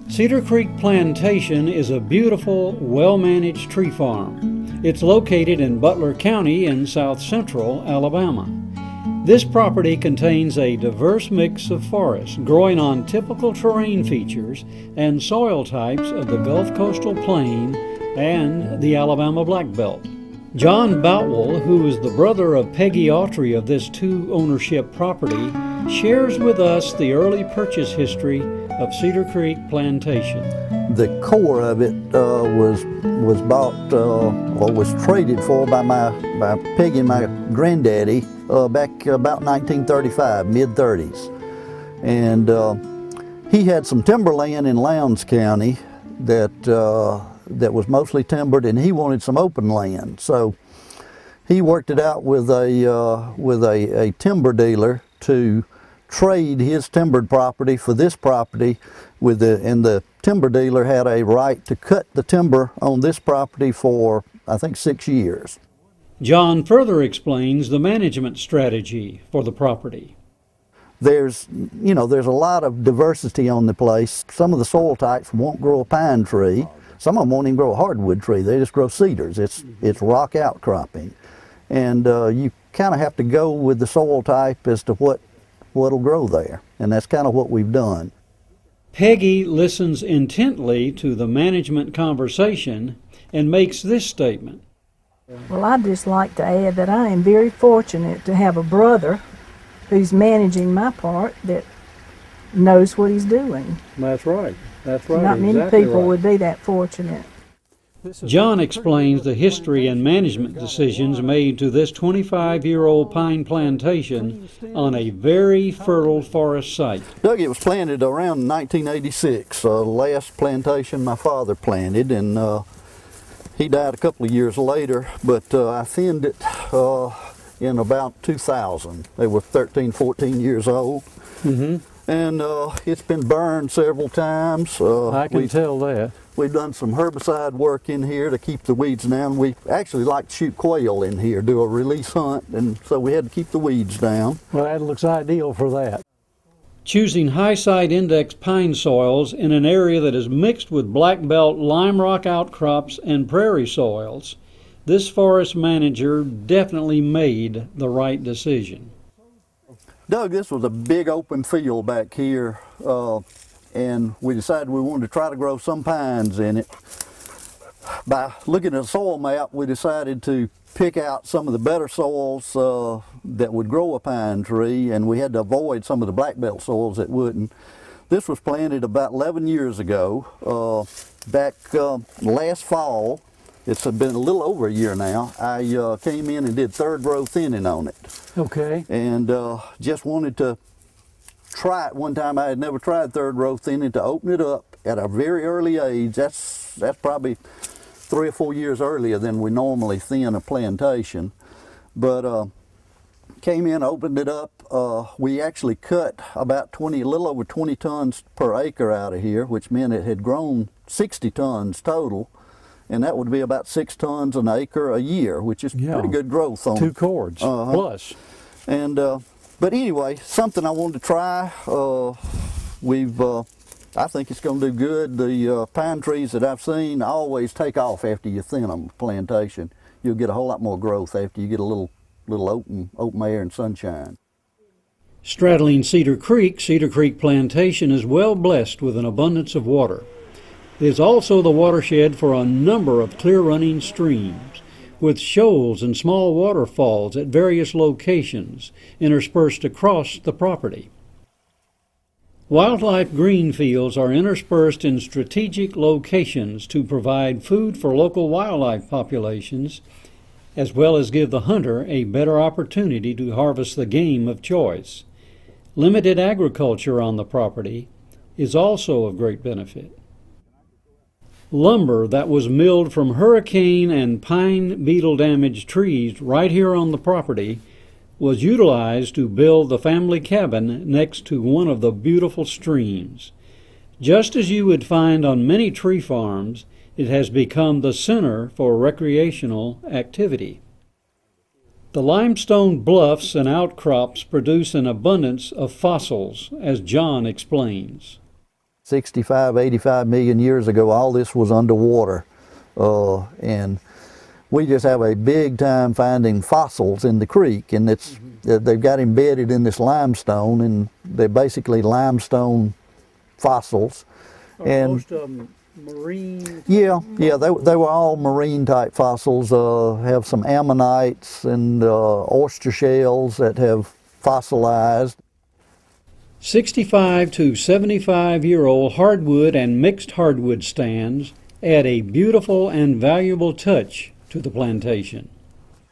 Cedar Creek Plantation is a beautiful, well-managed tree farm. It's located in Butler County in south-central Alabama. This property contains a diverse mix of forests growing on typical terrain features and soil types of the Gulf Coastal Plain and the Alabama Black Belt. John Boutwell, who is the brother of Peggy Autry of this two-ownership property, shares with us the early purchase history of Cedar Creek Plantation. The core of it was bought or was traded for by Peggy and my granddaddy back about 1935, mid-30s. And he had some timberland in Lowndes County that was mostly timbered, and he wanted some open land. So he worked it out with a timber dealer to trade his timbered property for this property, and the timber dealer had a right to cut the timber on this property for, I think, 6 years. John further explains the management strategy for the property. There's a lot of diversity on the place. Some of the soil types won't grow a pine tree. Some of them won't even grow a hardwood tree. They just grow cedars. It's rock outcropping. And you kind of have to go with the soil type as to what'll grow there. And that's kind of what we've done. Peggy listens intently to the management conversation and makes this statement. Well, I'd just like to add that I am very fortunate to have a brother who's managing my part that knows what he's doing. That's right. That's right. Not many people would be that fortunate. John explains the history and management decisions made to this 25-year-old pine plantation on a very fertile forest site. Doug, it was planted around 1986, last plantation my father planted, and he died a couple of years later, but I thinned it in about 2000. They were 13, 14 years old. Mm-hmm. And it's been burned several times. I can tell that. We've done some herbicide work in here to keep the weeds down. We actually like to shoot quail in here, do a release hunt, and so we had to keep the weeds down. Well, that looks ideal for that. Choosing high site index pine soils in an area that is mixed with black belt lime rock outcrops and prairie soils, this forest manager definitely made the right decision. Doug, this was a big open field back here, and we decided we wanted to try to grow some pines in it. By looking at a soil map, we decided to pick out some of the better soils that would grow a pine tree, and we had to avoid some of the black belt soils that wouldn't. This was planted about 11 years ago, back last fall. It's been a little over a year now. I came in and did third row thinning on it. Okay. And just wanted to try it one time. I had never tried third row thinning, to open it up at a very early age. That's probably 3 or 4 years earlier than we normally thin a plantation. But came in, opened it up. We actually cut about a little over 20 tons per acre out of here, which meant it had grown 60 tons total. And that would be about 6 tons an acre a year, which is pretty good growth on 2 cords plus. And but anyway, something I wanted to try. I think it's going to do good. The pine trees that I've seen always take off after you thin them. Plantation, you'll get a whole lot more growth after you get a little open air and sunshine. Straddling Cedar Creek Plantation is well blessed with an abundance of water. It is also the watershed for a number of clear-running streams, with shoals and small waterfalls at various locations interspersed across the property. Wildlife green fields are interspersed in strategic locations to provide food for local wildlife populations, as well as give the hunter a better opportunity to harvest the game of choice. Limited agriculture on the property is also of great benefit. Lumber that was milled from hurricane and pine beetle damaged trees right here on the property was utilized to build the family cabin next to one of the beautiful streams. Just as you would find on many tree farms, it has become the center for recreational activity. The limestone bluffs and outcrops produce an abundance of fossils, as John explains. 65, 85 million years ago, all this was underwater. And we just have a big time finding fossils in the creek, and they've got embedded in this limestone, and they're basically limestone fossils. And most of them marine? Yeah, they were all marine type fossils. Have some ammonites and oyster shells that have fossilized. 65 to 75-year-old hardwood and mixed hardwood stands add a beautiful and valuable touch to the plantation.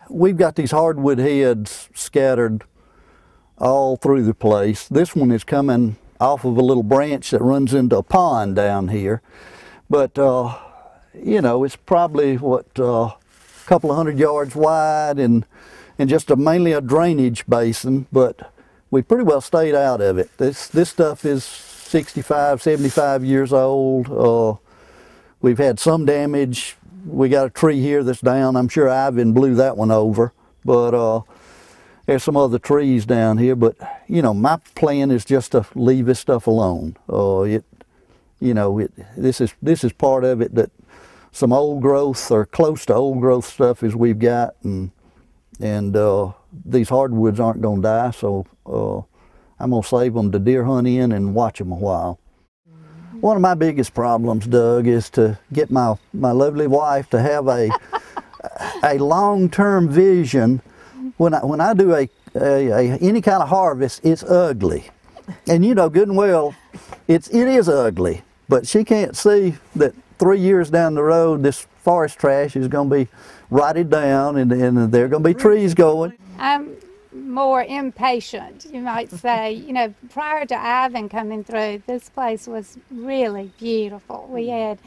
We've got these hardwood heads scattered all through the place. This one is coming off of a little branch that runs into a pond down here. But, you know, it's probably, a couple of 100 yards wide and just mainly a drainage basin, but we pretty well stayed out of it. This stuff is 65, 75 years old. We've had some damage. We got a tree here that's down. I'm sure Ivan blew that one over, but there's some other trees down here. But, you know, my plan is just to leave this stuff alone. This is part of it, that some old growth or close to old growth stuff as we've got, and these hardwoods aren't going to die, so I'm going to save them to deer hunt in and watch them a while. One of my biggest problems, Doug, is to get my lovely wife to have a long-term vision. When I do any kind of harvest, it's ugly, and you know good and well it is ugly. But she can't see that 3 years down the road, this forest trash is going to be rotted down, and there are going to be trees going. I'm more impatient, you might say. You know, prior to Ivan coming through, this place was really beautiful. We had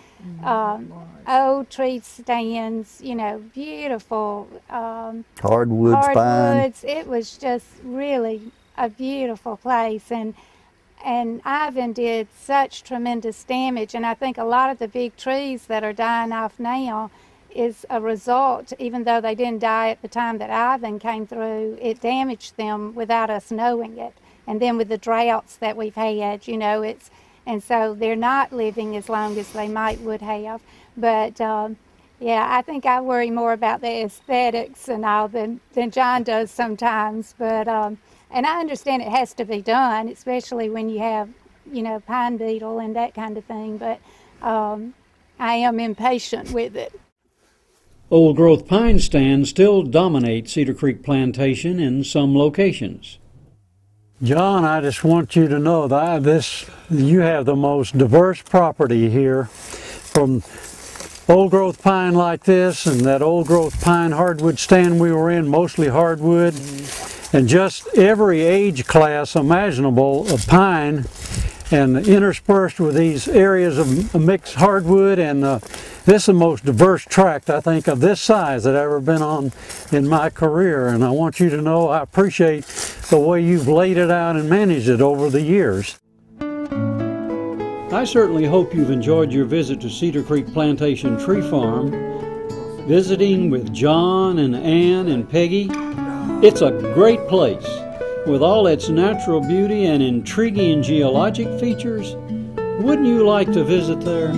old tree stands, you know, beautiful hardwoods, pine. It was just really a beautiful place. And Ivan did such tremendous damage, and I think a lot of the big trees that are dying off now is a result, even though they didn't die at the time that Ivan came through, it damaged them without us knowing it. And then with the droughts that we've had, you know, and so they're not living as long as they would have. But yeah, I think I worry more about the aesthetics and all than John does sometimes. But and I understand it has to be done, especially when you have, you know, pine beetle and that kind of thing, but I am impatient with it. Old growth pine stands still dominate Cedar Creek Plantation in some locations. John, I just want you to know that you have the most diverse property here, from old growth pine like this and that old growth pine hardwood stand we were in, mostly hardwood. And just every age class imaginable of pine, and interspersed with these areas of mixed hardwood, and this is the most diverse tract, I think, of this size that I've ever been on in my career. And I want you to know I appreciate the way you've laid it out and managed it over the years. I certainly hope you've enjoyed your visit to Cedar Creek Plantation Tree Farm, visiting with John and Ann and Peggy. It's a great place. With all its natural beauty and intriguing geologic features, wouldn't you like to visit there?